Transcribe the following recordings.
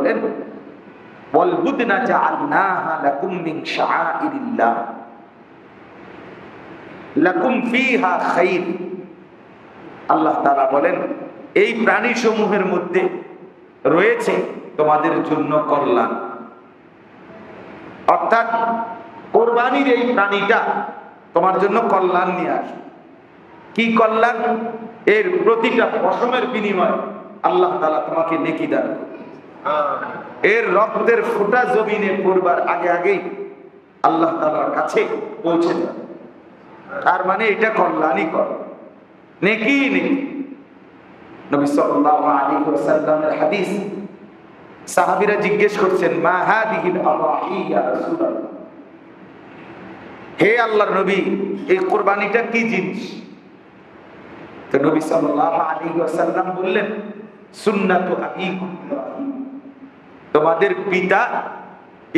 বলেন, ওয়াল বুদনা জাআলনাহা লাকুম মিন শাআইরিল্লাহ লাকুম ফিহা খাইর। আল্লাহ তাআলা বলেন, এই প্রাণী সমূহের মধ্যে রয়েছে তোমাদের জন্য কল্যাণ। অর্থাৎ কোরবানির এই প্রাণীটা তোমার জন্য কল্যাণ নিয়ে আসে। কি কল্যাণ? এর প্রতিটা পশমের বিনিময়ে আল্লাহ তাআলা তোমাকে নেকি দান করবে। এর রক্তের ফোঁটা জমিনে পড়বার আগে আগেই আল্লাহ তাআলার কাছে পৌঁছে যাবে। তার মানে এটা কল্যাণই কর, নেকি নেকি। নবী সাল্লাল্লাহু আলাইহি ওয়াসাল্লামের হাদিস, সাহাবীরা জিজ্ঞেস করছেন, মা হাদিহিল আদাহি ইয়া রাসূলুল্লাহ, হে আল্লাহর নবী, এই কুরবানিটা কি জিনিস? তো নবী সাল্লাল্লাহু আলাইহি ওয়াসাল্লাম বললেন, সুন্নাতু আবিকুম ইব্রাহিম, তোমাদের পিতা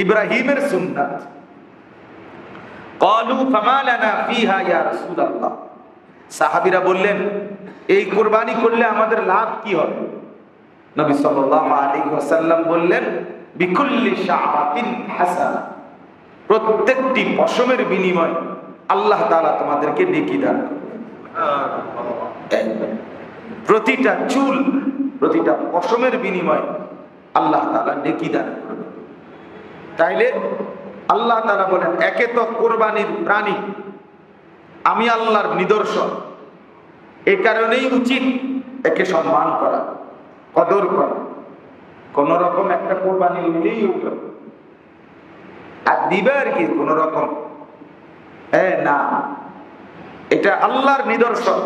ইব্রাহিমের সুন্নাত। ক্বালু ফামা লানা ফিহা ইয়া রাসূলুল্লাহ, সাহাবীরা বললেন, এই কুরবানি করলে আমাদের লাভ কি হবে? নবী সাল্লাল্লাহু আলাইহি ওয়াসাল্লাম বললেন, বিকুল্লি শাআতিন হাসানা, প্রত্যেকটি পশমের বিনিময়ে আল্লাহ তাআলা তোমাদেরকে নেকি দান করবেন। প্রতিটা চুল, প্রতিটা পশমের বিনিময়ে আল্লাহ তাআলা নেকি দান করবেন। তাইলে আল্লাহ তাআলা বলেন, একে তো কোরবানির প্রাণী আমি আল্লাহর নিদর্শন, এই কারণেই উচিত একে সম্মান করা, কদর করা। কোন রকম একটা কোরবানি নিলেই হইল আর দিবে আর কি কোন রকম, না, এটা আল্লাহর নিদর্শন।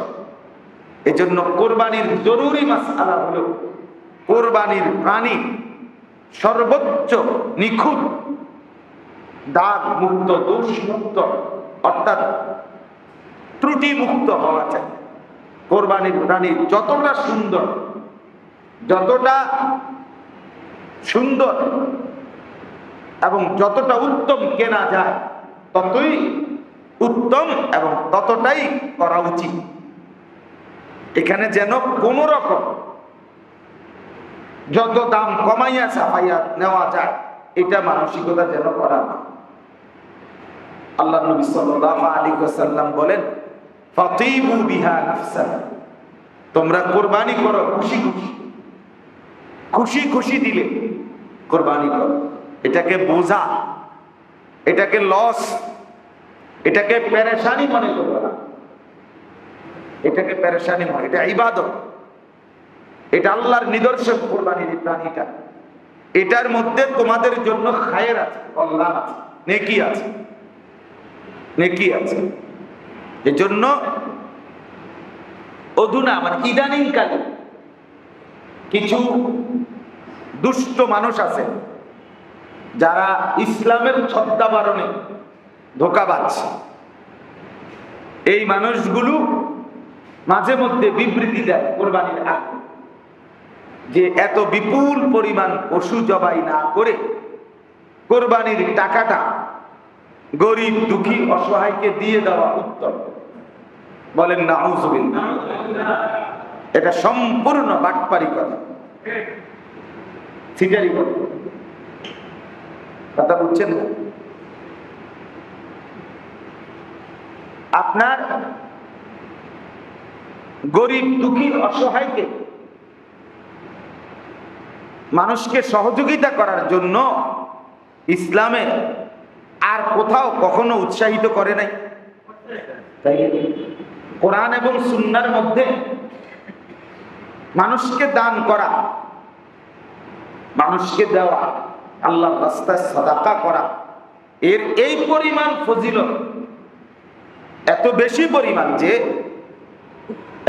এজন্য কোরবানির জরুরি মাসআলা হলো কোরবানির প্রাণী সর্বোচ্চ নিখুঁত, দাগ মুক্ত, দোষ মুক্ত, অর্থাৎ ত্রুটি মুক্ত হওয়া চাই। কোরবানির প্রাণী যতটা সুন্দর, যতটা সুন্দর এবং যতটা উত্তম কেনা যায় ততই উত্তম এবং ততটাই করা উচিত। এখানে যেন কোন রকম যত দাম কমাইয়া ছাপাইয়া নেওয়া যায় এটা মানসিকতা যেন করা না। আল্লাহ নবী সাল্লাল্লাহু আলাইহি ওয়াসাল্লাম বলেন, ফাতিবু বিহা নাফসাক, তোমরা কুরবানি করো খুশি খুশি, খুশি খুশি দিলে কুরবানি করো। এটাকে বোঝা, এটাকে লস, এটাকে পেরেশানি মনে করবে না। এটাকে পেরেশানি মনে, এটা ইবাদত, এটা আল্লাহর নিদর্শন। কুরবানির প্রাণীটা, এটার মধ্যে তোমাদের জন্য খায়ের আছে, কল্যাণ আছে, নেকি আছে, নেকি আছে। এজন্য অধুনা মানে ইদানিং কালে কিছু দুষ্ট মানুষ আছে যারা ইসলামের ছদ্মাবরণে ধোঁকাবাজ। এই মানুষগুলো মাঝে মধ্যে বিবৃতি দেয় কোরবানির আগে যে এত বিপুল পরিমাণ পশু জবাই না করে কোরবানির টাকাটা গরিব দুঃখী অসহায়কে দিয়ে দেওয়া উত্তম। বলেন নাউযুবিল্লাহ। এটা সম্পূর্ণ বাটপারি কথা, সিটারি কথা বুঝছেন না? আপনার গরিব দুঃখী অসহায়কে মানুষকে সহযোগিতা করার জন্য ইসলামে আর কোথাও কখনো উৎসাহিত করে নাই। কোরআন এবং সুন্নাহর মধ্যে মানুষকে দান করা, মানুষকে দেওয়া, আল্লাহর রাস্তায় সাদাকা করা, এর এই পরিমাণ ফজিলত, এত বেশি পরিমাণ যে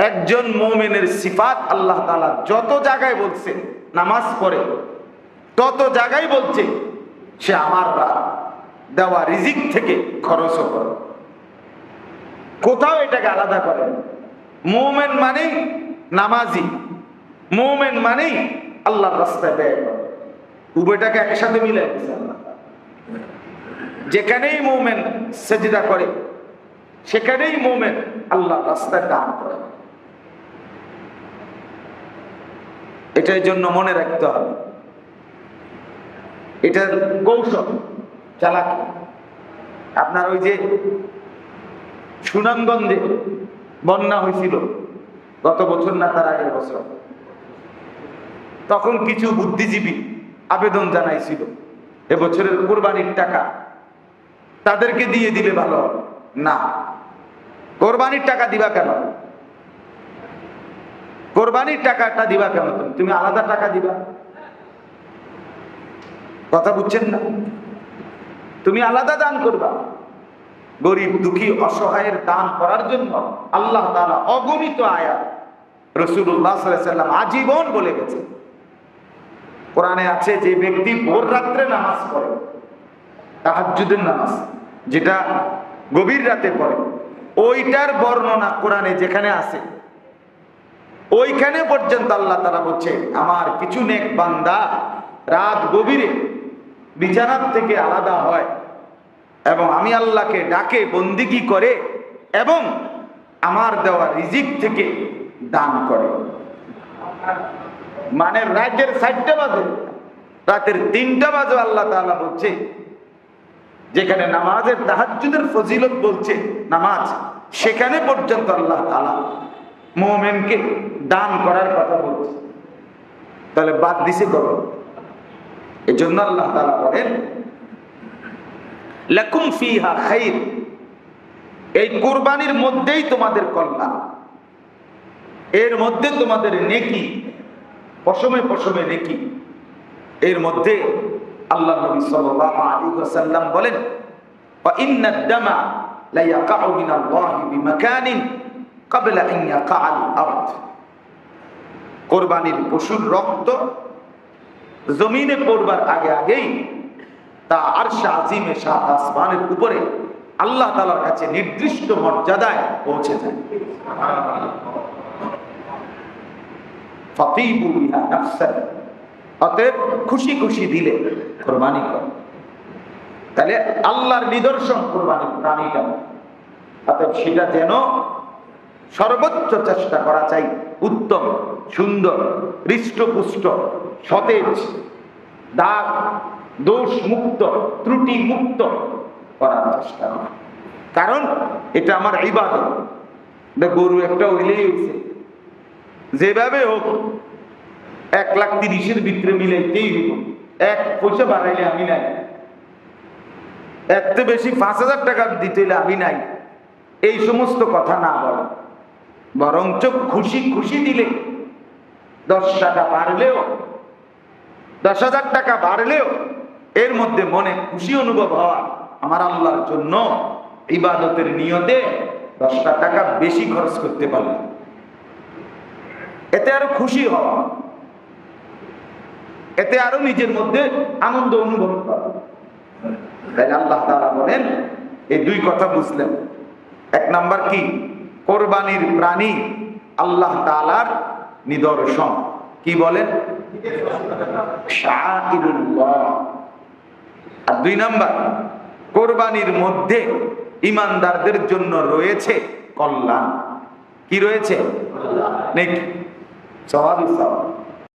একজন মুমিনের সিফাত আল্লাহ তাআলা যত জায়গায় বলছে নামাজ পড়ে, তত জায়গায় বলছে সে আমার দেওয়া রিজিক থেকে খরচ করে। কোথাও এটাকে আলাদা করে। মুমিন মানেই নামাজি, মুমিন মানেই আল্লাহর রাস্তায় ব্যয় করে। উভয়টাকে একসাথে মিলে যেখানেই মুমিন সেজদা করে সেখানেই মুমিন আল্লাহর রাস্তায় দান করে। এটার জন্য মনে রাখতে হবে এটা কৌশল, চালাকি। আপনার ওই যে সুনামগঞ্জে বন্যা হয়েছিল গত বছর না তার আগের বছর, তখন কিছু বুদ্ধিজীবী আবেদন জানাইছিল এবছরের কোরবানির টাকা তাদেরকে দিয়ে দিলে ভালো হবে। না, কোরবানির টাকা দিবা কেন? কোরবানির টাকাটা দিবা কেন? তুমি আলাদা টাকা দিবা? কথা বুঝছেন না? তুমি আলাদা দান করবা। গরিব দুঃখী অসহায়ের দান করার জন্য আল্লাহ তাআলা অগণিত আয়াত রাসূলুল্লাহ সাল্লাল্লাহু আলাইহি ওয়াসাল্লাম আজীবন বলে গেছে। কোরআনে আছে যে ব্যক্তি ভোর রাত্রে নামাজ পড়ে, তাহাজ্জুদের নামাজ যেটা গভীর রাতে পড়ে, ওইটার বর্ণনা কোরআনে যেখানে আছে ওইখানে পর্যন্ত আল্লাহ তাআলা বলছে আমার কিছু নেক বান্দা রাত গভীরে বিছানার থেকে আলাদা হয় এবং আমি আল্লাহকে ডাকে, বন্দিগি করে এবং আমার দেওয়া রিজিক থেকে দান করে। মানে রাতের 4টা বাজে, রাতের 3টা বাজে আল্লাহ তাআলা বলছে, যেখানে নামাজের তাহাজ্জুদের ফজিলত বলছে নামাজ, সেখানে পর্যন্ত আল্লাহ তাআলা মুমিনকে দান করার কথা বলছে। তাহলে বাদ দিছে করো। এজন্য আল্লাহ তাআলা বলেন লাকুম ফিহা খাইর, এই কুরবানির মধ্যেই তোমাদের কল্যাণ, এর মধ্যে তোমাদের নেকি, পশমে পশমে নেকি। এর মধ্যে আল্লাহ নবী সাল্লাল্লাহু আলাইহি ওয়াসাল্লাম বলেন ওয়া ইন্নাদ দামা লা ইয়াকাউ মিনাল্লাহি বিমাকানিন ক্বাবলা আন ইয়াকাআল আরদ, কুরবানির পশুর রক্ত জমিনে পড়বার আগে আগেই তা আরশ আজিমে সাত আসমানের উপরে আল্লাহ তাআলার কাছে নির্দিষ্ট মর্যাদায় পৌঁছে যায়। ফাতিবু বিহা নাফসান, অতএব খুশি খুশি দিলে কুরবানি কর। তাহলে আল্লাহর নিদর্শন কুরবানির প্রাণীটা, অতএব সেটা যেন সর্বোচ্চ চেষ্টা করা চাই উত্তম, সুন্দর, হৃষ্টপুষ্ট, সতেজ, দাগ দোষ মুক্ত, ত্রুটি মুক্ত করার চেষ্টা করা। কারণ এটা আমার ইবাদত। গরু একটা হইলেই হইছে, যেভাবে হোক 1,30,000 ভিতরে মিলাইতেই হইব। 1 পয়সা বাড়াইলে আমি নাই, এত বেশি 5,000 টাকা দিতে হইলে আমি নাই, এই সমস্ত কথা না বলা, বরঞ্চ খুশি খুশি দিলে 10 টাকা বাড়লেও, 10,000 টাকা বাড়লেও এর মধ্যে মনে খুশি অনুভব হওয়া, আমার আল্লাহর জন্য ইবাদতের নিয়তে 10টা টাকা বেশি খরচ করতে পারলাম, এতে আরো খুশি হওয়া, এতে আরো নিজের মধ্যে আনন্দ অনুভব করা। তাই আল্লাহ তাআলা বলেন এই 2 কথা বুঝলেন। 1 নাম্বার কি? কোরবানির প্রাণী আল্লাহ তাআলার নিদর্শন। কি বলেন? শাআইরুল্লাহ। আর 2 নাম্বার, কোরবানির মধ্যে ঈমানদারদের জন্য রয়েছে কল্যাণ। কি রয়েছে? নেকি, সওয়াব।